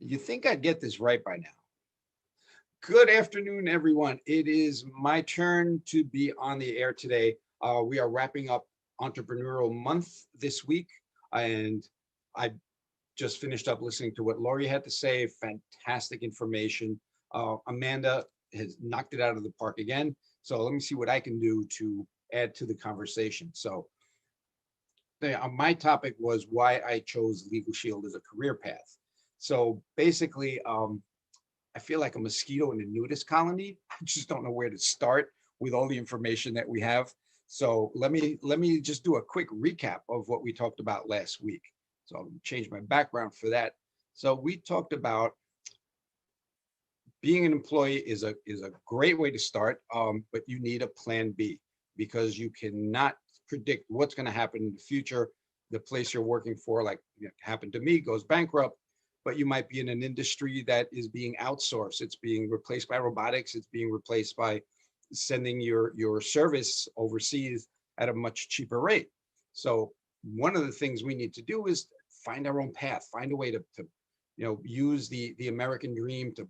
You think I'd get this right by now. Good afternoon, everyone. It is my turn to be on the air today. We are wrapping up Entrepreneurial Month this week, and I just finished up listening to what Laurie had to say. Fantastic information. Amanda has knocked it out of the park again. So let me see what I can do to add to the conversation. So my topic was why I chose LegalShield as a career path. So basically, I feel like a mosquito in a nudist colony. I just don't know where to start with all the information that we have. So let me just do a quick recap of what we talked about last week. So I'll change my background for that. So we talked about being an employee is a great way to start, but you need a plan B because you cannot predict what's going to happen in the future. The place you're working for, like happened to me, goes bankrupt, but you might be in an industry that is being outsourced. It's being replaced by robotics. It's being replaced by sending your service overseas at a much cheaper rate. So one of the things we need to do is find our own path, find a way to use the American dream to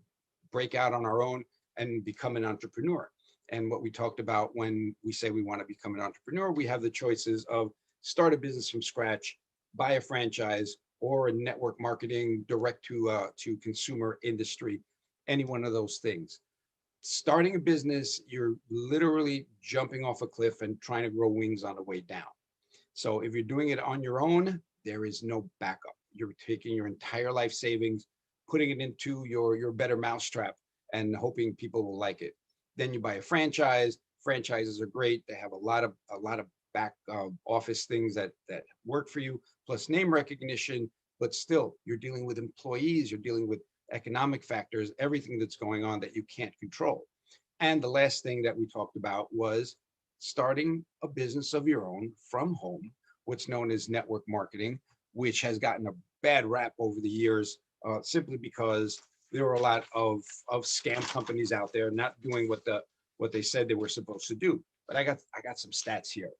break out on our own and become an entrepreneur. And what we talked about when we say we want to become an entrepreneur, we have the choices of start a business from scratch, buy a franchise, or a network marketing direct to consumer industry, any one of those things. Starting a business, you're literally jumping off a cliff and trying to grow wings on the way down. So if you're doing it on your own, there is no backup. You're taking your entire life savings, putting it into your better mousetrap and hoping people will like it. Then you buy a franchise. Franchises are great. They have a lot of back office things that work for you, plus name recognition. But still, you're dealing with employees. You're dealing with economic factors, everything that's going on that you can't control. And the last thing that we talked about was starting a business of your own from home, what's known as network marketing, which has gotten a bad rap over the years, simply because there are a lot of scam companies out there not doing what they said they were supposed to do. But I got some stats here.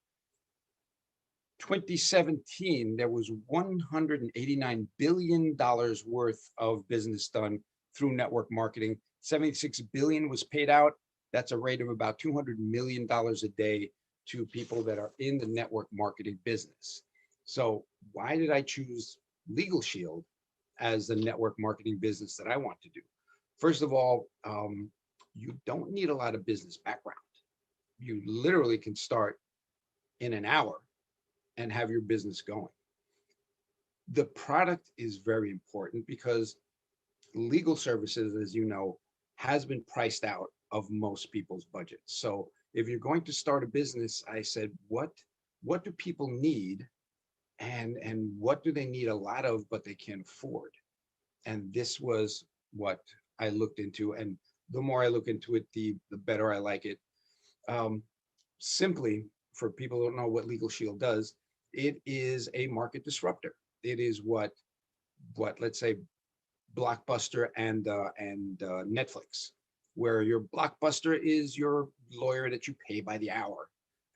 2017, there was $189 billion worth of business done through network marketing. 76 billion was paid out. That's a rate of about $200 million a day to people that are in the network marketing business. So why did I choose LegalShield as the network marketing business that I want to do? First of all, you don't need a lot of business background. You literally can start in an hour and have your business going. The product is very important because legal services, as you know, has been priced out of most people's budgets. So if you're going to start a business, I said, what do people need, and what do they need a lot of but they can't afford? And this was what I looked into. And the more I look into it, the better I like it. Um, Simply, for people who don't know what LegalShield does, it is a market disruptor. It is what let's say Blockbuster and Netflix, where your Blockbuster is your lawyer that you pay by the hour,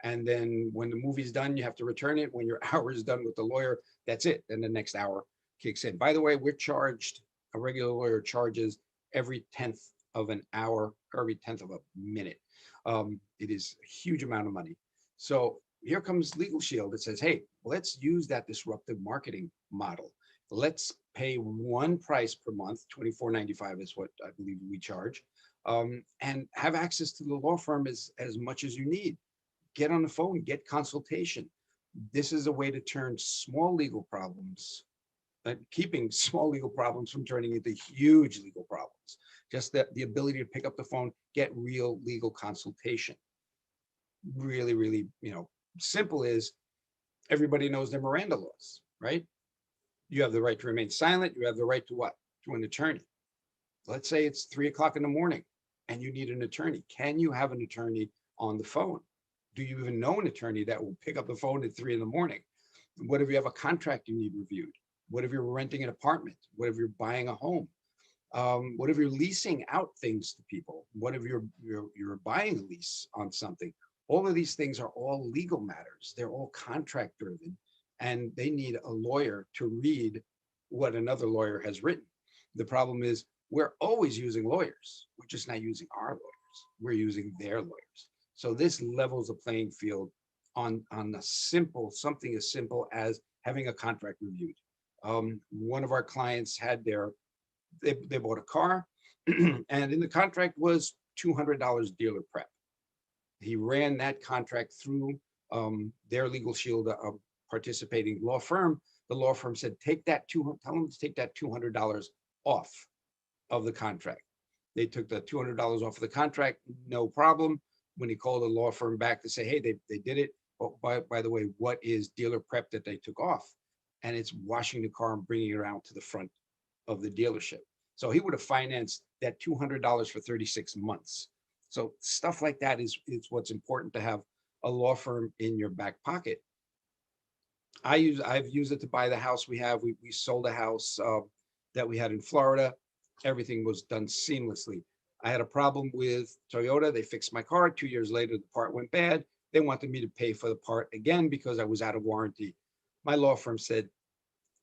and then when the movie's done, you have to return it. When your hour is done with the lawyer, that's it. Then the next hour kicks in. By the way, we're charged. A regular lawyer charges every 10th of an hour, or every 10th of a minute. It is a huge amount of money. So here comes LegalShield that says, hey, let's use that disruptive marketing model. Let's pay one price per month, $24.95 is what I believe we charge, and have access to the law firm as much as you need. Get on the phone, get consultation. This is a way to turn small legal problems, keeping small legal problems from turning into huge legal problems. Just the ability to pick up the phone, get real legal consultation. Really, really, simple is everybody knows their Miranda laws, right? You have the right to remain silent. You have the right to what? To an attorney. Let's say it's 3 o'clock in the morning and you need an attorney. Can you have an attorney on the phone? Do you even know an attorney that will pick up the phone at 3 in the morning? What if you have a contract you need reviewed? What if you're renting an apartment? What if you're buying a home? What if you're leasing out things to people? What if you're buying a lease on something? All of these things are all legal matters. They're all contract driven, and they need a lawyer to read what another lawyer has written. The problem is we're always using lawyers. We're just not using our lawyers. We're using their lawyers. So this levels the playing field on a simple, something as simple as having a contract reviewed. One of our clients had they bought a car and in the contract was $200 dealer prep. He ran that contract through their LegalShield participating law firm. The law firm said, tell them to take that $200 off of the contract. They took the $200 off of the contract, no problem. When he called the law firm back to say, hey, they did it. Oh, by the way, what is dealer prep that they took off? And it's washing the car and bringing it around to the front of the dealership. So he would have financed that $200 for 36 months. So stuff like that is what's important to have a law firm in your back pocket. I've used it to buy the house we have. We sold a house that we had in Florida. Everything was done seamlessly. I had a problem with Toyota. They fixed my car. 2 years later, the part went bad. They wanted me to pay for the part again because I was out of warranty. My law firm said,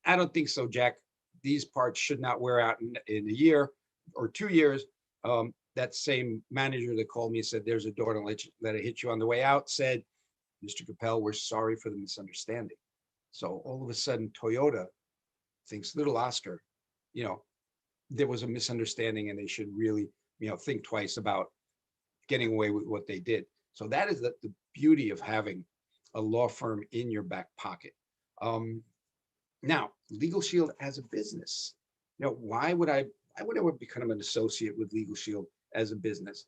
I don't think so, Jack. These parts should not wear out in a year or 2 years. That same manager that called me and said, there's a door, don't let it hit you on the way out, said, Mr. Capel, we're sorry for the misunderstanding. So all of a sudden, Toyota thinks little Oscar, there was a misunderstanding and they should really, think twice about getting away with what they did. So that is the beauty of having a law firm in your back pocket. Now, LegalShield as a business, why would I ever become an associate with LegalShield as a business?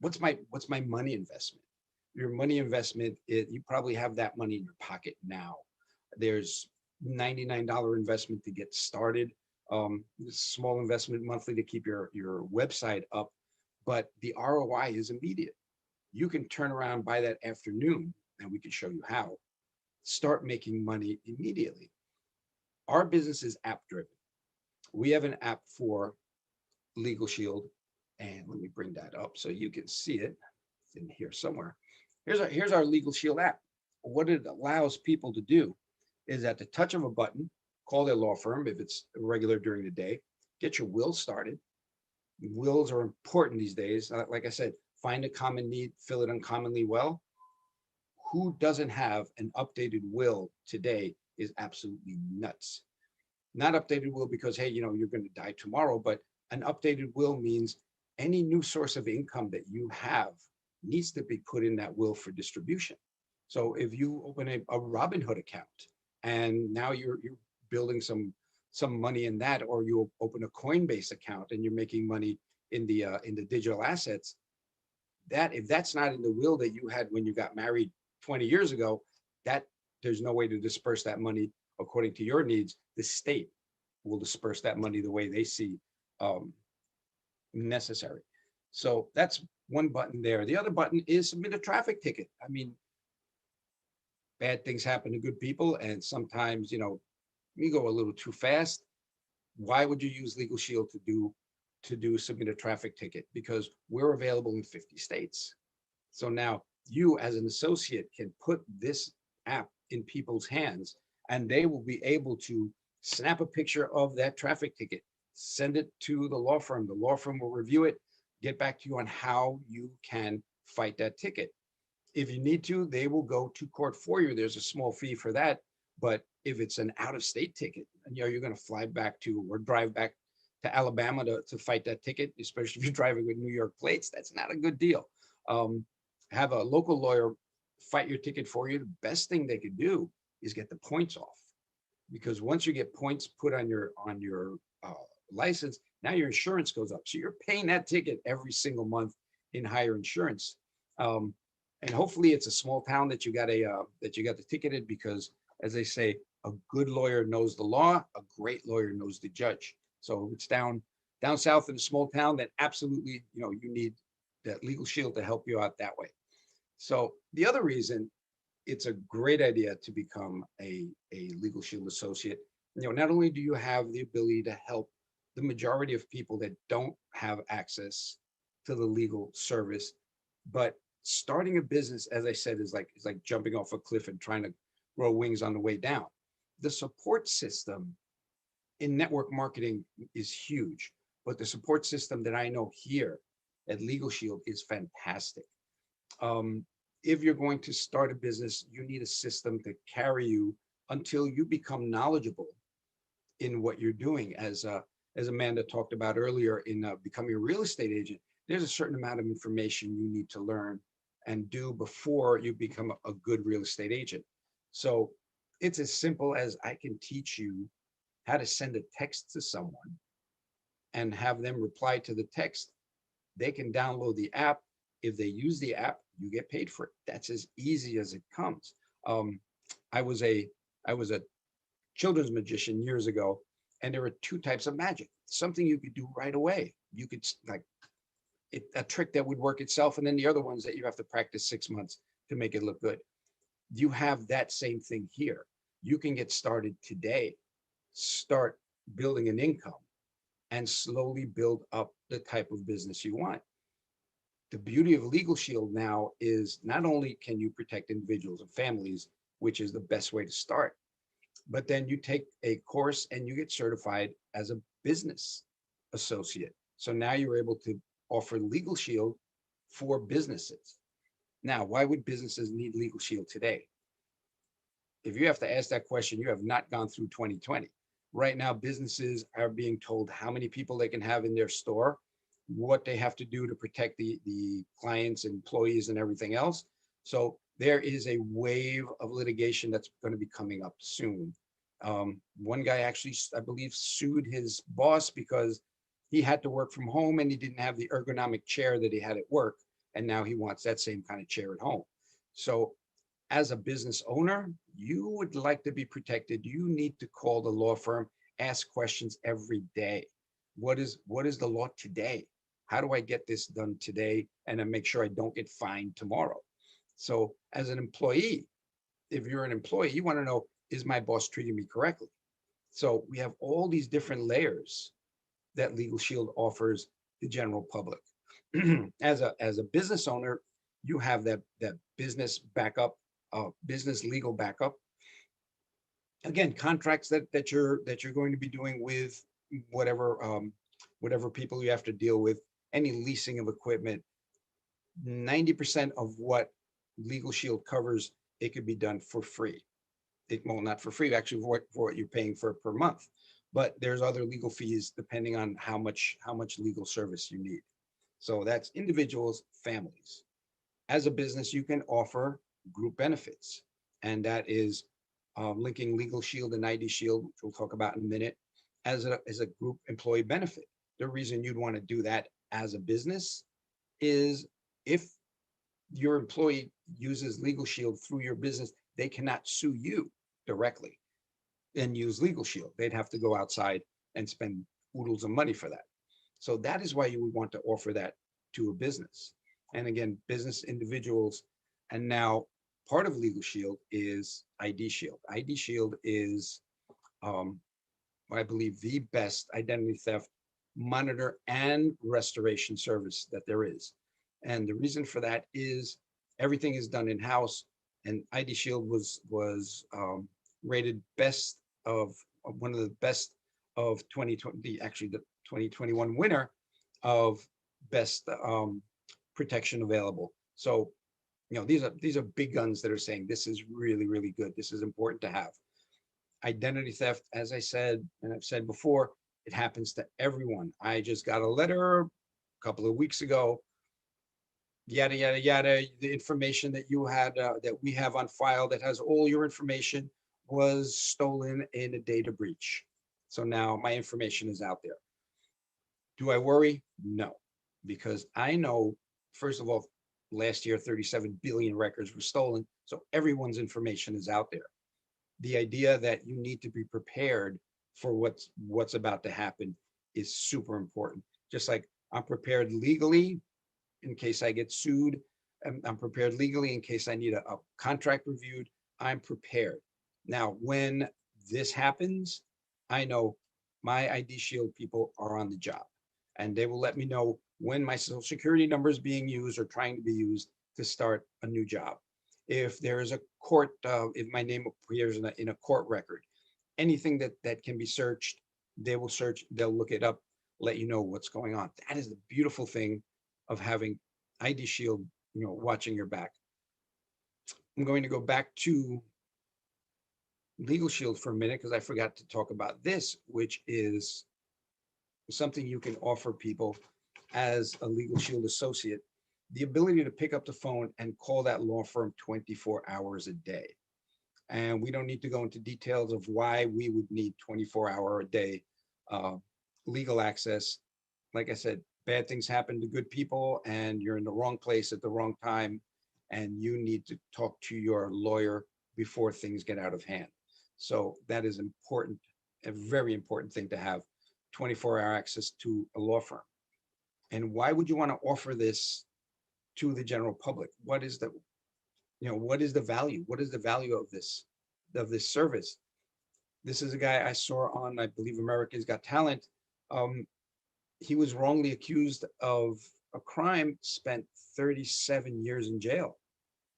What's my money investment? Your money investment, you probably have that money in your pocket now. There's $99 investment to get started. Small investment monthly to keep your website up, but the ROI is immediate. You can turn around by that afternoon, and we can show you how. Start making money immediately. Our business is app driven. We have an app for LegalShield, and let me bring that up so you can see it. It's in here somewhere. Here's our LegalShield app. What it allows people to do is at the touch of a button, call their law firm if it's regular during the day, get your will started. Wills are important these days. Like I said, find a common need, fill it uncommonly well. Who doesn't have an updated will today is absolutely nuts. Not updated will because, hey, you're going to die tomorrow, but an updated will means any new source of income that you have needs to be put in that will for distribution. So if you open a Robinhood account and now you're building some money in that, or you open a Coinbase account and you're making money in the digital assets, that if that's not in the will that you had when you got married 20 years ago, that there's no way to disperse that money according to your needs. The state will disperse that money the way they see necessary. So that's one button there. The other button is submit a traffic ticket. I mean, bad things happen to good people, and sometimes we go a little too fast. Why would you use LegalShield to do submit a traffic ticket? Because we're available in 50 states. So now you as an associate can put this app in people's hands, and they will be able to snap a picture of that traffic ticket, send it to the law firm. The law firm will review it, get back to you on how you can fight that ticket. If you need to, they will go to court for you. There's a small fee for that. But if it's an out-of-state ticket, and you're going to fly back to or drive back to Alabama to fight that ticket, especially if you're driving with New York plates, that's not a good deal. Have a local lawyer fight your ticket for you. The best thing they could do is get the points off, because once you get points put on your license, now your insurance goes up. So you're paying that ticket every single month in higher insurance. And hopefully it's a small town that you got the ticketed, because as they say, a good lawyer knows the law, a great lawyer knows the judge. So if it's down south in a small town, then absolutely, you need that LegalShield to help you out that way. So the other reason it's a great idea to become a LegalShield associate, not only do you have the ability to help the majority of people that don't have access to the legal service, but starting a business, as I said, is like jumping off a cliff and trying to grow wings on the way down. The support system in network marketing is huge, but the support system that I know here at LegalShield is fantastic. Um, if you're going to start a business, you need a system to carry you until you become knowledgeable in what you're doing. As Amanda talked about earlier, in becoming a real estate agent, there's a certain amount of information you need to learn and do before you become a good real estate agent. So it's as simple as I can teach you how to send a text to someone and have them reply to the text. They can download the app. If they use the app, you get paid for it. That's as easy as it comes. Um, I was a I was a children's magician years ago, and there were two types of magic. Something you could do right away. You could like a trick that would work itself, and then the other ones that you have to practice 6 months to make it look good. You have that same thing here. You can get started today, start building an income, and slowly build up the type of business you want. The beauty of LegalShield now is not only can you protect individuals and families, which is the best way to start, but then you take a course and you get certified as a business associate. So now you're able to offer LegalShield for businesses. Now, why would businesses need LegalShield today? If you have to ask that question, you have not gone through 2020. Right now, businesses are being told how many people they can have in their store, what they have to do to protect the clients, employees, and everything else. So there is a wave of litigation that's going to be coming up soon. One guy actually, I believe, sued his boss because he had to work from home and he didn't have the ergonomic chair that he had at work. And now he wants that same kind of chair at home. So as a business owner, you would like to be protected. You need to call the law firm, ask questions every day. What is the law today? How do I get this done today and then make sure I don't get fined tomorrow? So as an employee, if you're an employee, you want to know, is my boss treating me correctly? So we have all these different layers that LegalShield offers the general public. As a business owner, you have that business backup, business legal backup. Again, contracts that you're going to be doing with whatever whatever people you have to deal with, any leasing of equipment. 90% of what LegalShield covers, it could be done for free. Well, not for free, actually, for what you're paying for per month. But there's other legal fees depending on how much legal service you need. So that's individuals, families. As a business, you can offer group benefits, and that is linking LegalShield and ID Shield, which we'll talk about in a minute, as a group employee benefit. The reason you'd want to do that as a business is if your employee uses LegalShield through your business, they cannot sue you directly and use LegalShield. They'd have to go outside and spend oodles of money for that. So that is why you would want to offer that to a business. And again, business individuals. And now part of LegalShield is ID Shield. ID Shield is, I believe, the best identity theft monitor and restoration service that there is. And the reason for that is everything is done in-house, and ID Shield was rated best of one of the best of 2020, actually the 2021 winner of best protection available. So, these are big guns that are saying this is really, really good. This is important to have. Identity theft, as I said, and I've said before, it happens to everyone. I just got a letter a couple of weeks ago, yada, yada, yada. The information that you had, that we have on file that has all your information was stolen in a data breach. So now my information is out there. Do I worry? No, because I know, first of all, last year, 37 billion records were stolen. So everyone's information is out there. The idea that you need to be prepared for what's about to happen is super important. Just like I'm prepared legally in case I get sued, I'm prepared legally in case I need a contract reviewed. I'm prepared. Now, when this happens, I know my ID Shield people are on the job, and they will let me know when my social security number is being used or trying to be used to start a new job. If there is a court, if my name appears in a court record, anything that can be searched, They will search, they'll look it up, let you know what's going on. That is the beautiful thing of having ID Shield, watching your back. I'm going to go back to LegalShield for a minute because I forgot to talk about this, which is something you can offer people as a LegalShield associate, the ability to pick up the phone and call that law firm 24 hours a day. And we don't need to go into details of why we would need 24-hour a day uh, legal access. Like I said, bad things happen to good people and you're in the wrong place at the wrong time and you need to talk to your lawyer before things get out of hand. So that is important, a very important thing to have 24-hour access to a law firm. And why would you want to offer this to the general public? What is the, what is the value? What is the value of this service? This is a guy I saw on, I believe, America's Got Talent. He was wrongly accused of a crime, spent 37 years in jail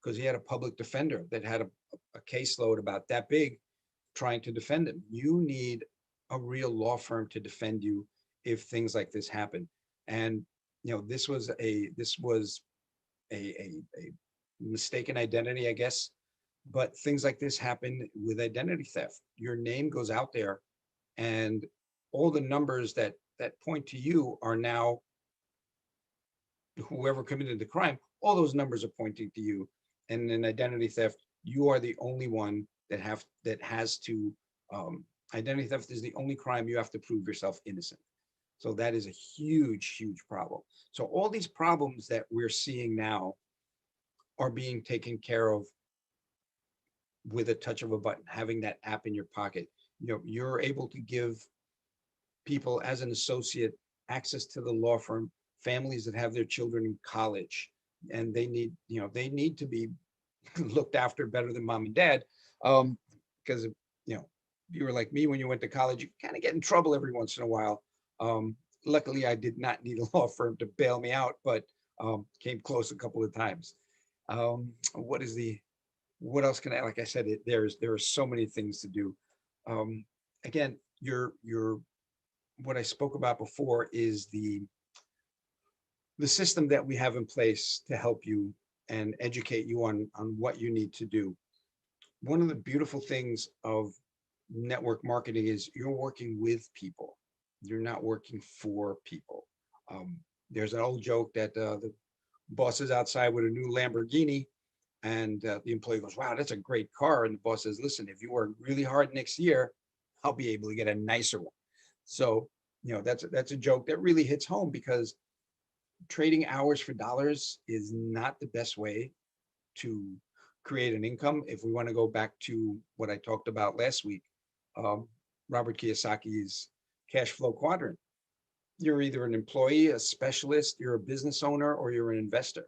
because he had a public defender that had a caseload about that big trying to defend him. You need a real law firm to defend you if things like this happen. And this was a mistaken identity, I guess. But things like this happen with identity theft. Your name goes out there, and all the numbers that point to you are now whoever committed the crime. All those numbers are pointing to you. And in identity theft, you are the only one that has to. Identity theft is the only crime you have to prove yourself innocent. So that is a huge, huge problem. So all these problems that we're seeing now are being taken care of with a touch of a button, having that app in your pocket. You're able to give people as an associate access to the law firm, families that have their children in college, and they need to be looked after better than mom and dad. Because if you were like me when you went to college, you kind of get in trouble every once in a while. Luckily, I did not need a law firm to bail me out, but came close a couple of times. What else can I, like I said, there are so many things to do. Again, what I spoke about before is the system that we have in place to help you and educate you on what you need to do. One of the beautiful things of network marketing is you're working with people. You're not working for people. There's an old joke that the boss is outside with a new Lamborghini and the employee goes, wow, that's a great car. And the boss says, listen, if you work really hard next year, I'll be able to get a nicer one. So, that's a joke that really hits home because trading hours for dollars is not the best way to create an income. If we want to go back to what I talked about last week, Robert Kiyosaki's cash flow quadrant, you're either an employee, a specialist, you're a business owner, or you're an investor.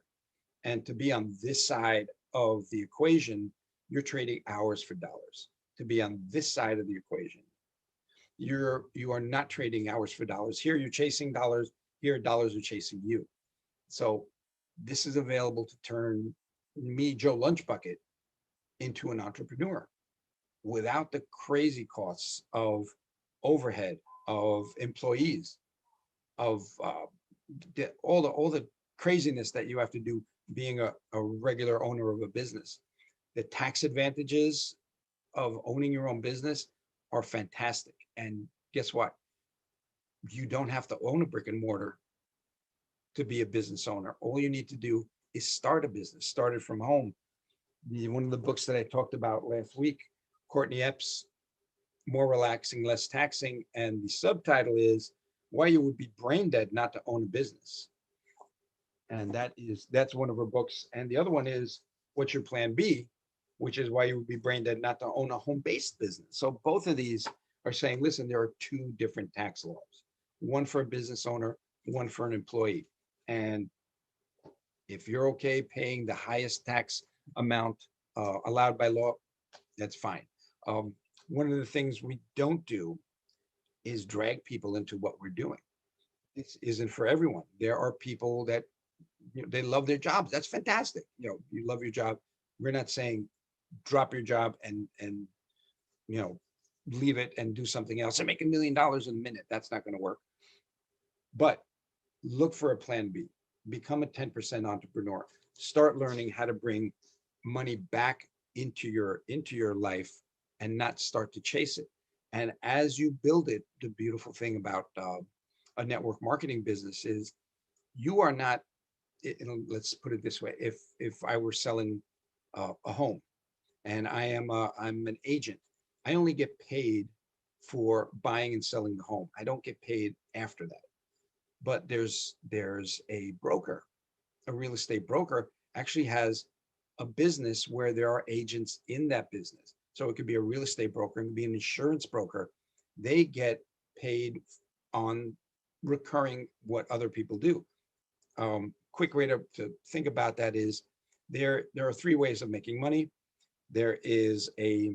And to be on this side of the equation, you're trading hours for dollars. To be on this side of the equation, you are not trading hours for dollars. Here you're chasing dollars, here dollars are chasing you. So this is available to turn me, Joe Lunchbucket, into an entrepreneur without the crazy costs of overhead, of employees, of all the craziness that you have to do being a regular owner of a business. The tax advantages of owning your own business are fantastic. And guess what? You don't have to own a brick and mortar to be a business owner. All you need to do is start a business, start it from home. One of the books that I talked about last week, Courtney Epps, More Relaxing, Less Taxing, and the subtitle is Why You Would Be Brain Dead Not to Own a Business. And that's one of her books. And the other one is What's Your Plan B, which is Why You Would Be Brain Dead Not to Own a Home-Based Business. So both of these are saying, listen, there are two different tax laws, one for a business owner, one for an employee. And if you're okay paying the highest tax amount allowed by law, that's fine. One of the things we don't do is drag people into what we're doing. This isn't for everyone. There are people that they love their jobs. That's fantastic. You love your job. We're not saying drop your job and leave it and do something else and make $1 million in a minute. That's not going to work. But look for a plan B. Become a 10% entrepreneur. Start learning how to bring money back into your life and not start to chase it. And as you build it, the beautiful thing about a network marketing business is you are not, let's put it this way, if I were selling a home and I'm an agent, I only get paid for buying and selling the home. I don't get paid after that. But there's a broker, a real estate broker actually has a business where there are agents in that business. So it could be a real estate broker, it could be an insurance broker. They get paid on recurring what other people do. Quick way to think about that is there are three ways of making money. There is a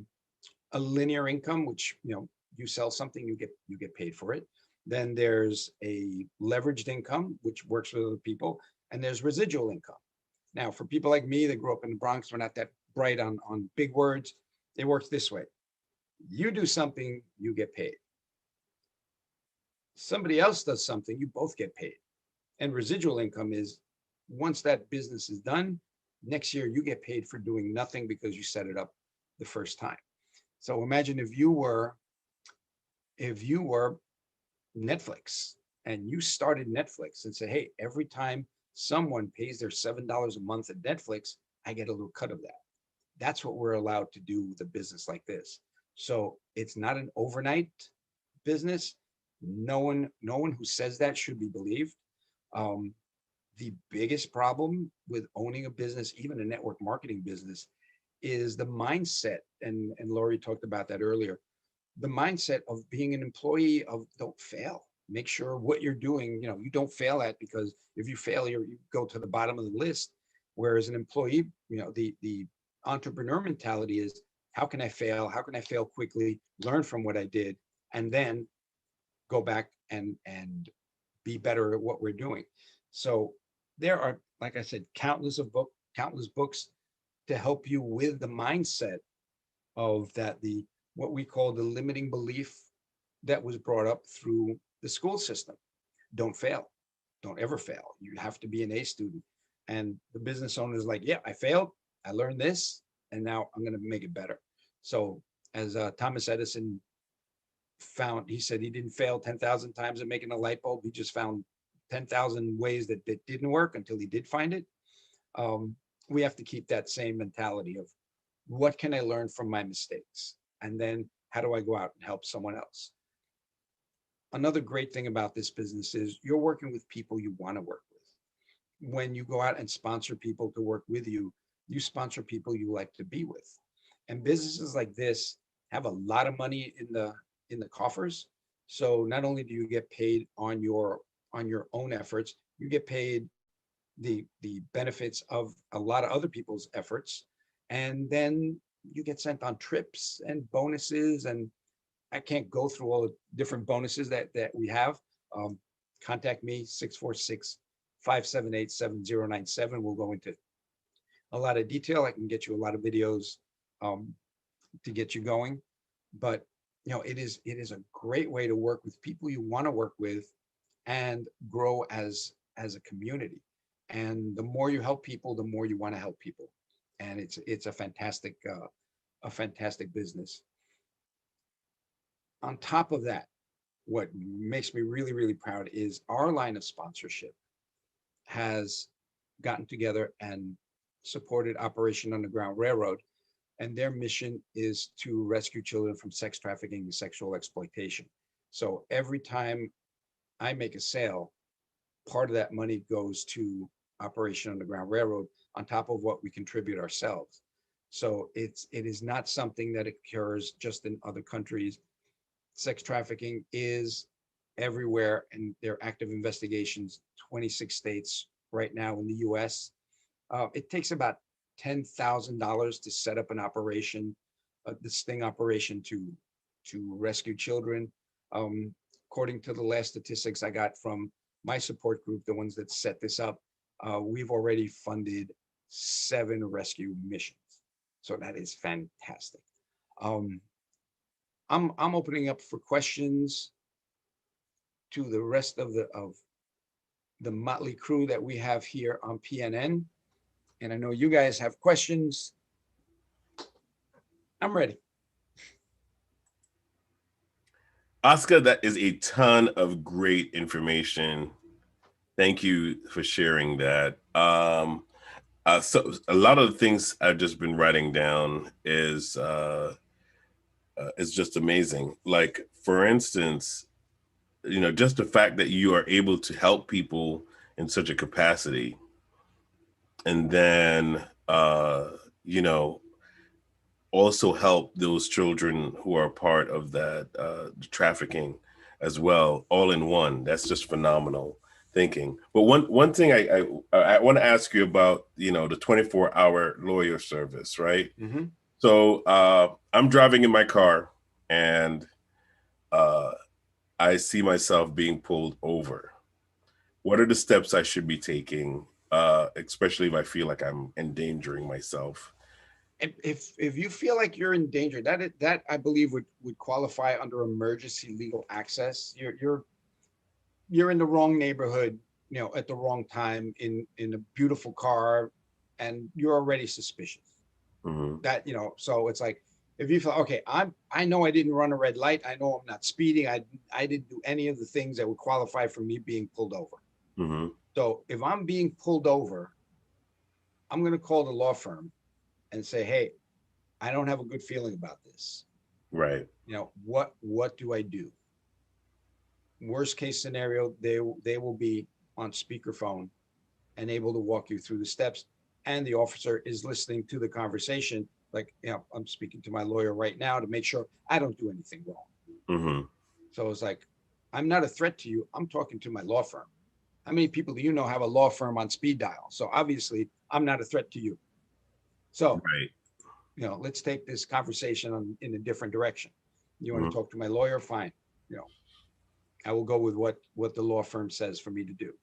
linear income, which you sell something, you get paid for it. Then there's a leveraged income, which works with other people, and there's residual income. Now, for people like me that grew up in the Bronx, we're not that bright on big words. It works this way. You do something, you get paid. Somebody else does something, you both get paid. And residual income is once that business is done, next year you get paid for doing nothing because you set it up the first time. So imagine if you were Netflix and you started Netflix and say, hey, every time someone pays their $7 a month at Netflix, I get a little cut of that. That's what we're allowed to do with a business like this. So it's not an overnight business. No one who says that should be believed. The biggest problem with owning a business, even a network marketing business, is the mindset. And Lori talked about that earlier. The mindset of being an employee of don't fail. Make sure what you're doing, you don't fail at, because if you fail, you go to the bottom of the list. Whereas an employee, the entrepreneur mentality is, how can I fail? How can I fail quickly, learn from what I did, and then go back and be better at what we're doing. So there are, like I said, countless books to help you with the mindset of that, what we call the limiting belief that was brought up through the school system. Don't fail. Don't ever fail. You have to be an A student. And the business owner is like, yeah, I failed. I learned this, and now I'm going to make it better. So as Thomas Edison found, he said he didn't fail 10,000 times at making a light bulb. He just found 10,000 ways that didn't work until he did find it. We have to keep that same mentality of what can I learn from my mistakes? And then how do I go out and help someone else? Another great thing about this business is you're working with people you want to work with. When you go out and sponsor people to work with you, you sponsor people you like to be with. And businesses like this have a lot of money in the coffers. So not only do you get paid on your own efforts, you get paid the benefits of a lot of other people's efforts. And then you get sent on trips and bonuses, and I can't go through all the different bonuses that we have. Contact me, 646-578-7097. We'll go into a lot of detail. I can get you a lot of videos to get you going. But it is a great way to work with people you want to work with and grow as a community. And the more you help people, the more you want to help people. And it's a fantastic business. On top of that, what makes me really, really proud is our line of sponsorship has gotten together and supported Operation Underground Railroad. And their mission is to rescue children from sex trafficking and sexual exploitation. So every time I make a sale, part of that money goes to Operation Underground Railroad on top of what we contribute ourselves. So it is not something that occurs just in other countries. Sex trafficking is everywhere, and there are active investigations, 26 states right now in the US. It takes about $10,000 to set up an operation, the sting operation to rescue children. According to the last statistics I got from my support group, the ones that set this up, we've already funded 7 rescue missions. So that is fantastic. On I'm opening up for questions to the rest of the motley crew that we have here on PNN. And I know you guys have questions. I'm ready. Oscar, that is a ton of great information. Thank you for sharing that. So a lot of the things I've just been writing down is just amazing. Like, for instance, just the fact that you are able to help people in such a capacity, and then you know also help those children who are part of that trafficking as well, all in one. That's just phenomenal thinking. But one thing I want to ask you about, the 24-hour lawyer service, right? Mm-hmm. So I'm driving in my car, and uh, I see myself being pulled over. What are the steps I should be taking, especially if I feel like I'm endangering myself? If you feel like you're in danger, that I believe would qualify under emergency legal access. You're in the wrong neighborhood, at the wrong time in a beautiful car, and you're already suspicious. Hmm. So it's like, if you feel okay, I know I didn't run a red light. I know I'm not speeding. I didn't do any of the things that would qualify for me being pulled over. Hmm. So if I'm being pulled over, I'm going to call the law firm and say, hey, I don't have a good feeling about this. Right. What do I do? Worst case scenario, they will be on speakerphone and able to walk you through the steps. And the officer is listening to the conversation. Like, I'm speaking to my lawyer right now to make sure I don't do anything wrong. Hmm. So it's like, I'm not a threat to you. I'm talking to my law firm. How many people do you know have a law firm on speed dial? So obviously, I'm not a threat to you. So, Right. let's take this conversation in a different direction. You want to Hmm. talk to my lawyer? Fine. You know, I will go with what the law firm says for me to do.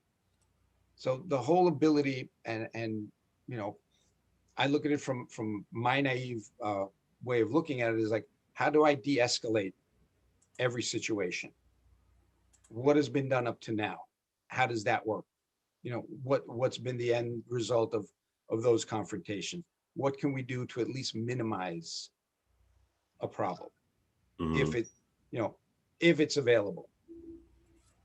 So the whole ability and you know, I look at it from my naive way of looking at it is like, how do I de-escalate every situation? What has been done up to now? How does that work? What's been the end result of those confrontations? What can we do to at least minimize a problem if Hmm. it, you know, if it's available?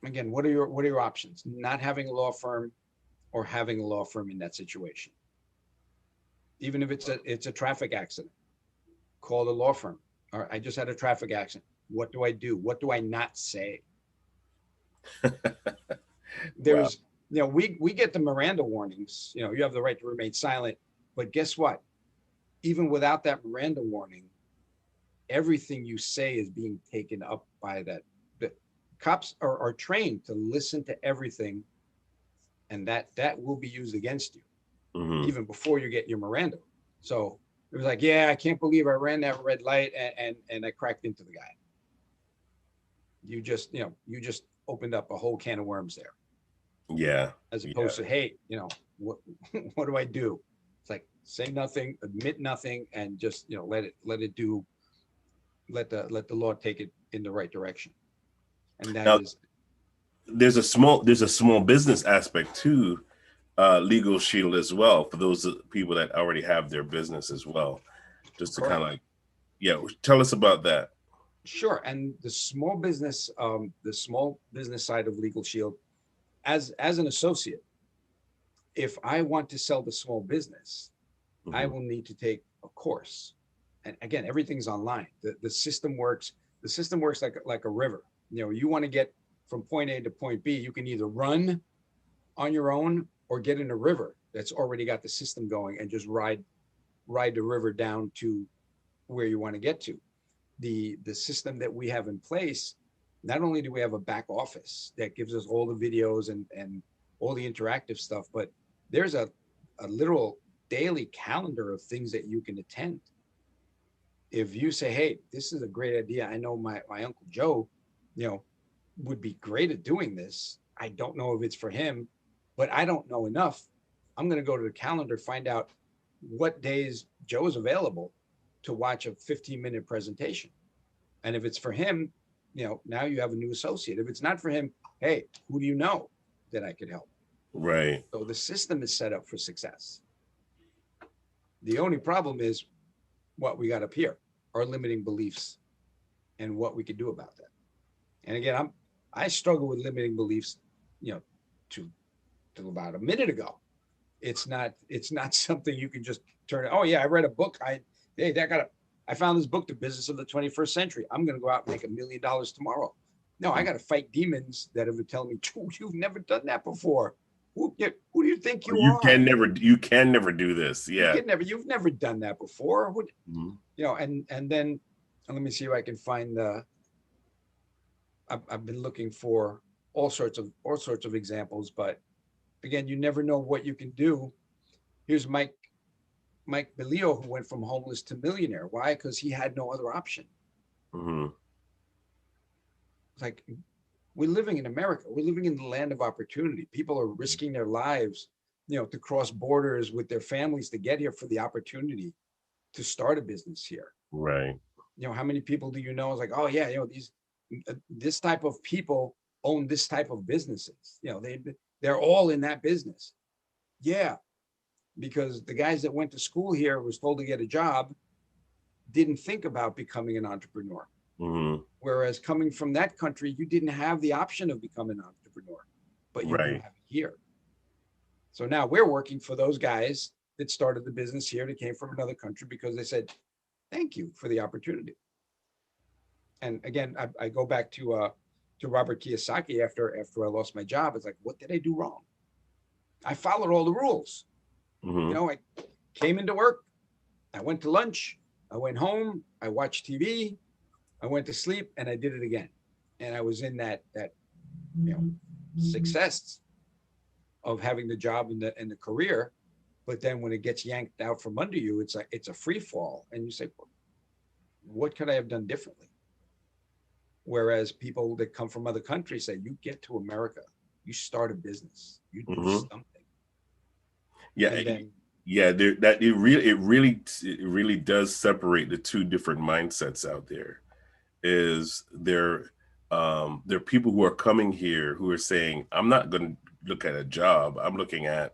Again, what are your options? Not having a law firm or having a law firm in that situation. Even if it's a traffic accident, call the law firm. All right, I just had a traffic accident. What do I do? What do I not say? Wow. There's, we get the Miranda warnings. You have the right to remain silent. But guess what? Even without that Miranda warning, everything you say is being taken up by that. The cops are trained to listen to everything, and that will be used against you Hmm. even before you get your Miranda. So it was like, yeah, I can't believe I ran that red light and I cracked into the guy. You just opened up a whole can of worms there, Yeah. as Yeah. opposed to, hey, what what do I do? It's like, say nothing, admit nothing, and just let the law take it in the right direction. And that Now, is there's a small business aspect to Legal Shield as well, for those people that already have their business as well. Just to kind of correct. like, yeah, tell us about that. Sure. And the small business side of Legal Shield, as an associate, if I want to sell the small business, I Hmm. will need to take a course. And again, everything's online. The system works. The system works like a river. You want to get from point A to point B. You can either run on your own or get in a river that's already got the system going and just ride the river down to where you want to get to. The system that we have in place, not only do we have a back office that gives us all the videos and all the interactive stuff, but there's a literal daily calendar of things that you can attend. If you say, hey, this is a great idea, I know my Uncle Joe, you know, would be great at doing this. I don't know if it's for him, but I don't know enough. I'm going to go to the calendar, find out what days Joe's available to watch a 15-minute presentation. And if it's for him, now you have a new associate. If it's not for him, hey, who do you know that I could help? Right. So the system is set up for success. The only problem is what we got up here, our limiting beliefs and what we could do about that. And again, I struggle with limiting beliefs, to about a minute ago. It's not something you can just turn. Oh yeah, I read a book. I found this book, The Business of the 21st Century. I'm going to go out and make $1 million tomorrow. No, I got to fight demons that have been telling me, you've never done that before. Who do you think you You are? can never do this. Yeah. You've never done that before. Mhm. And then let me see if I can find I've been looking for all sorts of examples, but again, you never know what you can do. Here's Mike Bellio, who went from homeless to millionaire. Why? Because he had no other option. Mhm. It's like, we're living in America. We're living in the land of opportunity. People are risking their lives, to cross borders with their families to get here for the opportunity to start a business here. Right. How many people do you know? It's like, oh yeah, this type of people own this type of businesses. They're all in that business. Yeah, because the guys that went to school here was told to get a job, didn't think about becoming an entrepreneur. Mhm. Whereas coming from that country, you didn't have the option of becoming an entrepreneur, but you do Right. have it here. So now we're working for those guys that started the business here, that came from another country, because they said, thank you for the opportunity. And again, I go back to Robert Kiyosaki after I lost my job. It's like, what did I do wrong? I followed all the rules. Mhm. I came into work, I went to lunch, I went home, I watched TV, I went to sleep, and I did it again. And I was in that success of having the job and the career. But then when it gets yanked out from under you, it's a free fall, and you say, what could I have done differently? Whereas people that come from other countries say, you get to America, you start a business, you do Mhm. something. Yeah. And then, Yeah. It really does separate the two different mindsets out there. Is there are people who are coming here who are saying, I'm not going to look at a job. I'm looking at,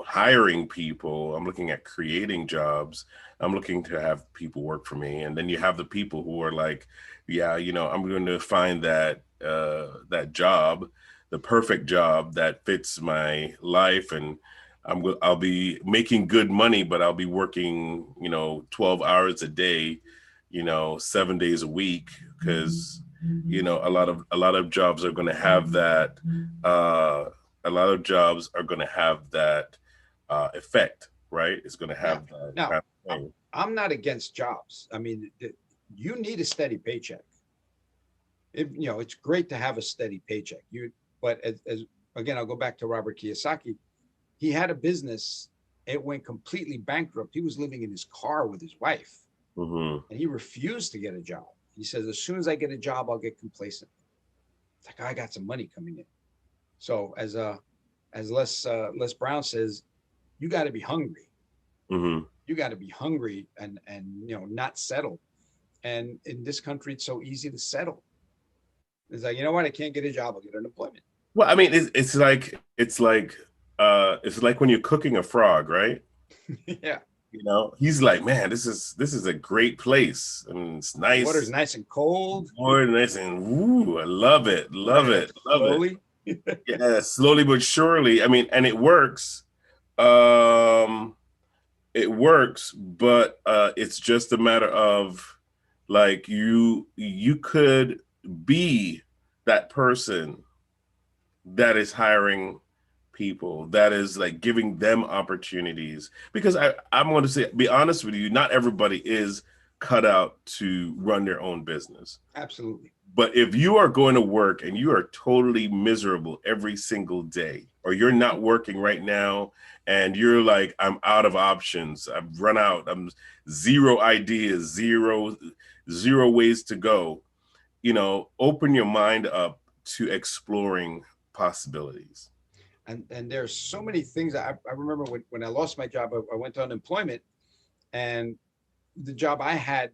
hiring people. I'm looking at creating jobs. I'm looking to have people work for me. And then you have the people who are like, yeah, I'm going to find that job, the perfect job that fits my life. And I'll be making good money, but I'll be working, 12 hours a day, 7 days a week, because a lot of jobs are going to have that effect, right? It's going to yeah. have that Now, kind of thing. I'm not against jobs. I mean, you need a steady paycheck. It's great to have a steady paycheck. But as again, I'll go back to Robert Kiyosaki. He had a business. It went completely bankrupt. He was living in his car with his wife, Hmm. and he refused to get a job. He says, as soon as I get a job, I'll get complacent. It's like, I got some money coming in. So as Les Brown says, you got to be hungry. Hmm. You got to be hungry and not settle. And in this country, it's so easy to settle. It's like, you know what? I can't get a job. I'll get unemployment. Well, I mean, it's like when you're cooking a frog, right? Yeah. He's like, man, this is a great place. I mean, it's The water's nice, nice and cold. more nice, and woo, I love it, love Burning up it, love it. slowly. Yeah, slowly but surely. I mean, and it works. Um, it works, but it's just a matter of, like, you could be that person that is hiring people, that is like giving them opportunities, because I'm going to say, be honest with you, not everybody is cut out to run their own business. Absolutely. But if you are going to work and you are totally miserable every single day, or you're not working right now and you're like, I'm out of options, I've run out, I'm zero ideas, zero ways to go, open your mind up to exploring possibilities. And there's so many things. I remember when I lost my job, I went to unemployment, and the job I had,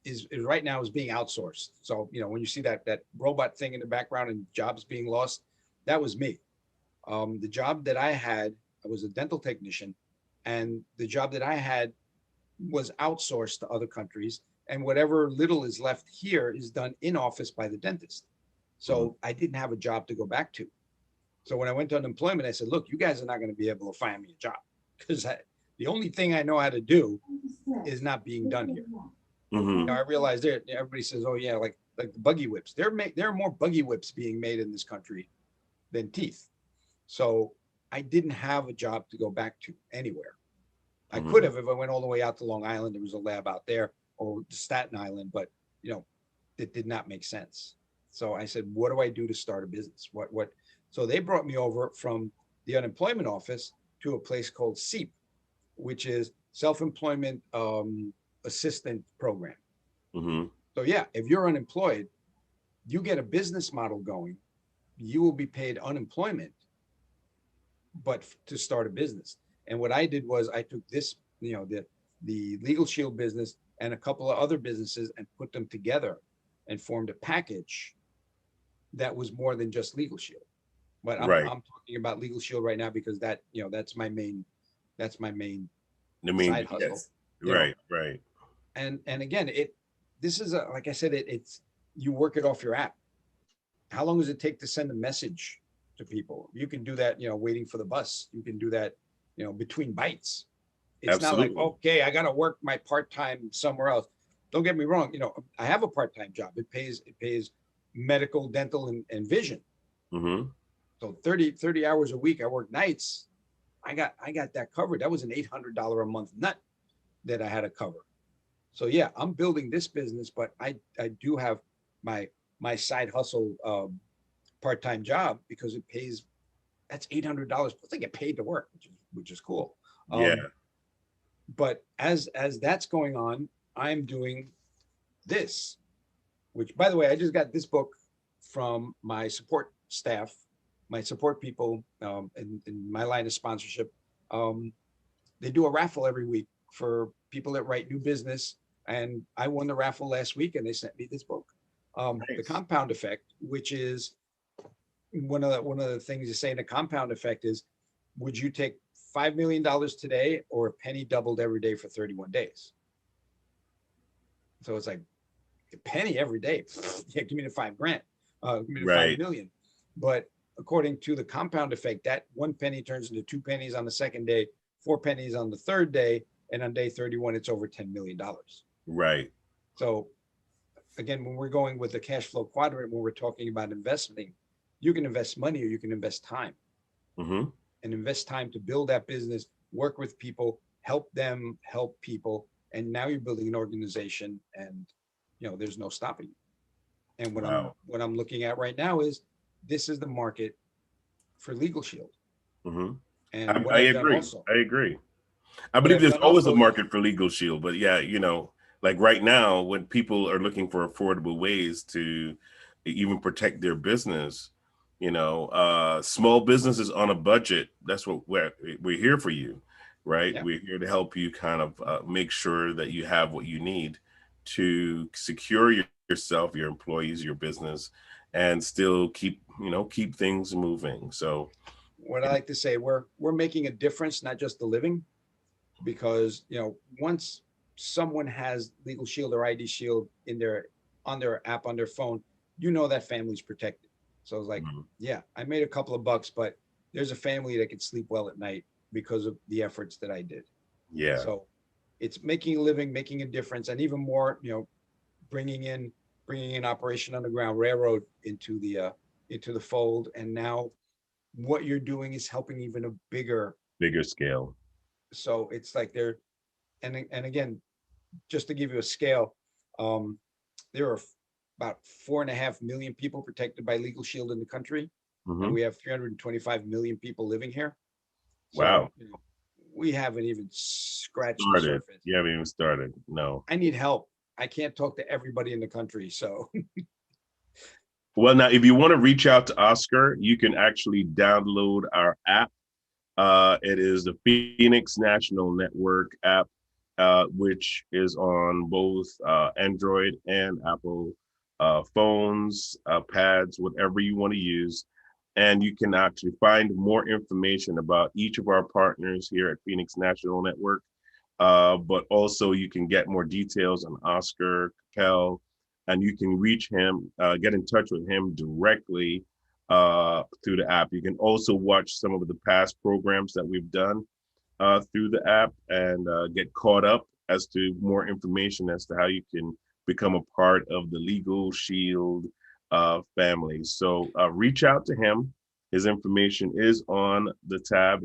is right now is being outsourced. So, when you see that robot thing in the background and jobs being lost, that was me. The job that I had, I was a dental technician, and the job that I had was outsourced to other countries. And whatever little is left here is done in office by the dentist. So I didn't have a job to go back to. So when I went to unemployment, I said, look, you guys are not going to be able to find me a job because the only thing I know how to do is not being done here. I realized there, everybody says, oh yeah, like the buggy whips. There are more buggy whips being made in this country than teeth. So I didn't have a job to go back to anywhere. I could have if I went all the way out to Long Island. There was a lab out there, or Staten Island, but it did not make sense. So I said, what do I do to start a business? What? So they brought me over from the unemployment office to a place called SEEP, which is self-employment assistant program. So yeah, if you're unemployed, you get a business model going, you will be paid unemployment, but to start a business. And what I did was I took this, the LegalShield business and a couple of other businesses and put them together and formed a package that was more than just LegalShield. But I'm talking about LegalShield right now because that's my main side hustle. Yes. Right. And again, this is like I said, it's you work it off your app. How long does it take to send a message to people? You can do that, waiting for the bus. You can do that, between bites. It's Absolutely. not like, okay, I got to work my part-time somewhere else. Don't get me wrong. I have a part-time job. It pays medical, dental, and vision. So 30 hours a week. I work nights. I got that covered. That was an $800 a month nut that I had to cover. So yeah, I'm building this business, but I do have my side hustle part-time job because it pays. That's $800 plus I get paid to work, which is cool. But as that's going on, I'm doing this, which, by the way, I just got this book from my support staff, my support people in my line of sponsorship. They do a raffle every week for people that write new business. And I won the raffle last week and they sent me this book. Nice. The compound effect, which is one of the things you say in the compound effect is, would you take $5 million today or a penny doubled every day for 31 days? So it's like a penny every day. Yeah, give me the $5 grand. Give me the $5 million. But according to the compound effect, that one penny turns into 2 pennies on the second day, 4 pennies on the third day, and on day 31, it's over $10 million. Right. So again, when we're going with the cash flow quadrant, when we're talking about investing, you can invest money or you can invest time. And invest time to build that business, work with people, help them help people. And now you're building an organization and, there's no stopping you. And what I'm looking at right now is this is the market for LegalShield. And I agree. I agree. I believe there's always a market for LegalShield, but yeah, like right now, when people are looking for affordable ways to even protect their business, small businesses on a budget, that's what we're here for you, right? Yeah. We're here to help you kind of make sure that you have what you need to secure yourself, your employees, your business, and still keep things moving. So what I like to say, we're making a difference, not just the living, because, once someone has LegalShield or ID Shield on their app, on their phone, that family's protected. So I was like, yeah, I made a couple of bucks, but there's a family that can sleep well at night because of the efforts that I did. Yeah. So it's making a living, making a difference, and even more, bringing in Operation Underground Railroad into the fold. And now what you're doing is helping even a bigger scale. So it's like and again, just to give you a scale, there are about 4.5 million people protected by LegalShield in the country. And we have 325 million people living here. So, wow. We haven't even scratched the surface. You haven't even started. No. I need help. I can't talk to everybody in the country. So well, now, if you want to reach out to Oscar, you can actually download our app. It is the Phoenix National Network app. which is on both Android and Apple phones, pads, whatever you want to use. And you can actually find more information about each of our partners here at Phoenix National Network. But also you can get more details on Oscar Capel, and you can reach him, get in touch with him directly through the app. You can also watch some of the past programs that we've done through the app and get caught up as to more information as to how you can become a part of the LegalShield family. So reach out to him. His information is on the tab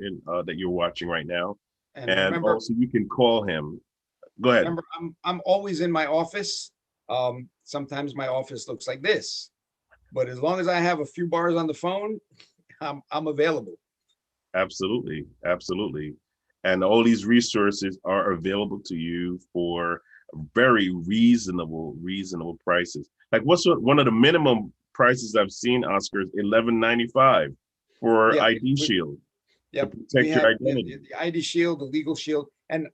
that you're watching right now. And And remember, also you can call him. Go ahead. remember, I'm always in my office. Sometimes my office looks like this, but as long as I have a few bars on the phone, I'm available. Absolutely. Absolutely. And all these resources are available to you for very reasonable prices. Like what's one of the minimum prices I've seen, Oscar, is $11.95 for Yeah, ID Shield to we protect your have identity. the ID Shield, the Legal Shield, and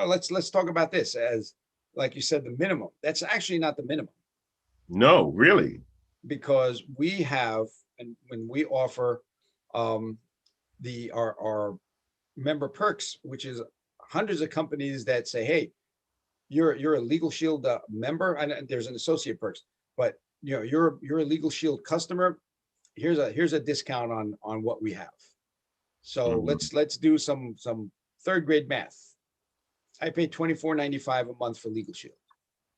let's talk about this as, like you said, the minimum. That's actually not the minimum, No, really. because we have, and when we offer um, our member perks, which is hundreds of companies that say, hey, you're a Legal Shield member, and there's an associate perks, but you're a Legal Shield customer. Here's a discount on what we have. So Mhm. let's do some third grade math. I pay $24.95 a month for Legal Shield.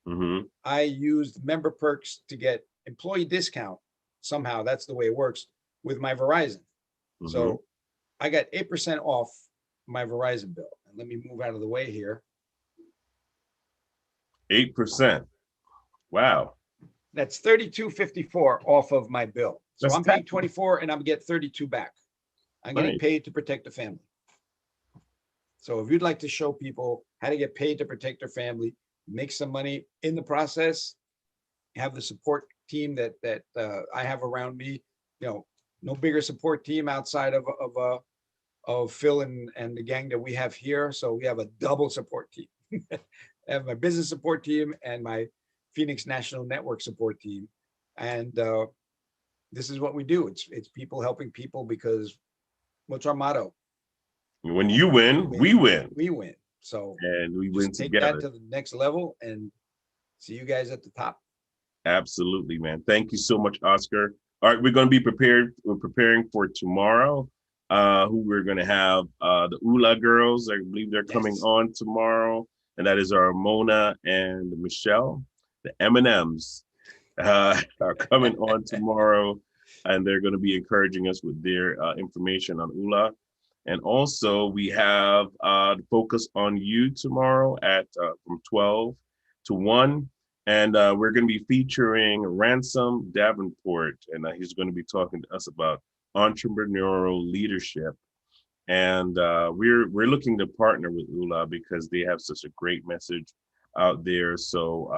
Mhm. I used member perks to get employee discount. Somehow that's the way it works with my Verizon. Mhm. So I got 8% off my Verizon bill. And let me move out of the way here. 8%. Wow. That's 32.54 off of my bill. So That's I'm paying tax. 24 and I'm getting 32 back. I'm getting Nice. paid to protect the family. So if you'd like to show people how to get paid to protect their family, make some money in the process, have the support team that I have around me, no bigger support team outside of Phil and the gang that we have here. So we have a double support team. I have my business support team and my Phoenix National Network support team. And this is what we do. It's people helping people, because what's our motto? When you win, we win. We win. So And we win just take that together. to the next level and see you guys at the top. Absolutely, man. Thank you so much, Oscar. All right, we're going to be prepared. We're preparing for tomorrow. Who we're going to have the Ula girls. I believe they're coming Yes. on tomorrow, and that is our Mona and Michelle. The M&Ms are coming on tomorrow, and they're going to be encouraging us with their information on Ula. And also, we have Focus on You tomorrow at from 12 to 1. And we're going to be featuring Ransom Davenport, and he's going to be talking to us about entrepreneurial leadership. And we're looking to partner with ULA because they have such a great message out there. So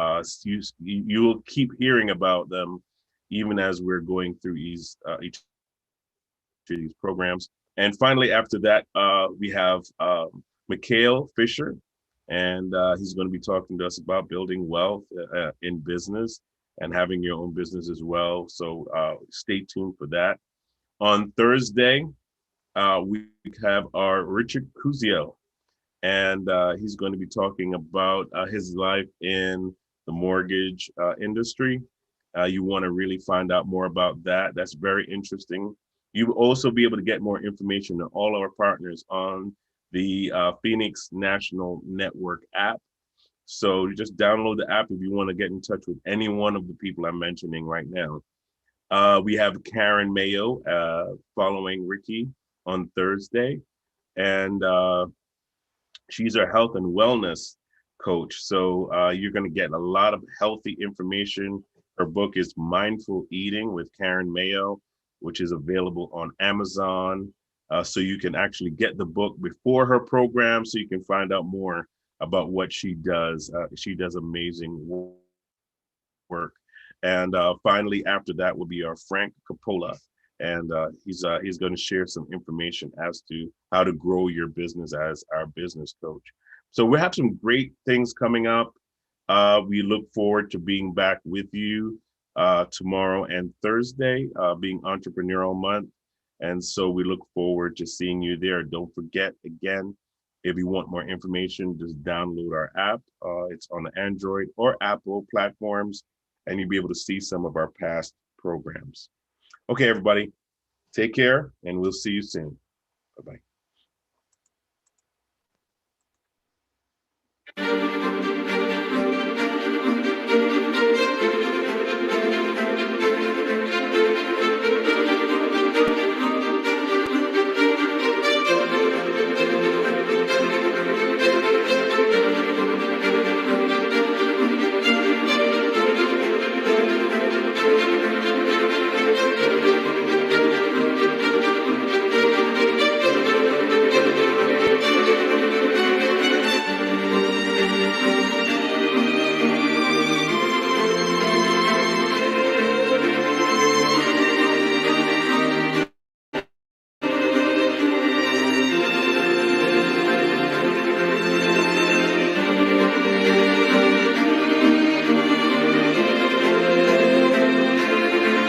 you will keep hearing about them even as we're going through each of these programs. And finally, after that, we have Mikhail Fisher, and he's going to be talking to us about building wealth in business and having your own business as well. So stay tuned for that. On Thursday, we have our Richard Cuzio, and he's going to be talking about his life in the mortgage industry. You want to really find out more about that. That's very interesting. You will also be able to get more information on all our partners on the Phoenix National Network app. So you just download the app if you want to get in touch with any one of the people I'm mentioning right now. We have Karen Mayo following Ricky on Thursday, and she's our health and wellness coach. So you're going to get a lot of healthy information. Her book is Mindful Eating with Karen Mayo, which is available on Amazon. So you can actually get the book before her program so you can find out more about what she does. She does amazing work. And finally, after that will be our Frank Coppola. And he's going to share some information as to how to grow your business as our business coach. So we have some great things coming up. We look forward to being back with you tomorrow and Thursday, being Entrepreneurial Month. And so we look forward to seeing you there. Don't forget, again, if you want more information, just download our app. It's on the Android or Apple platforms, and you'll be able to see some of our past programs. Okay, everybody, take care, and we'll see you soon. Bye-bye.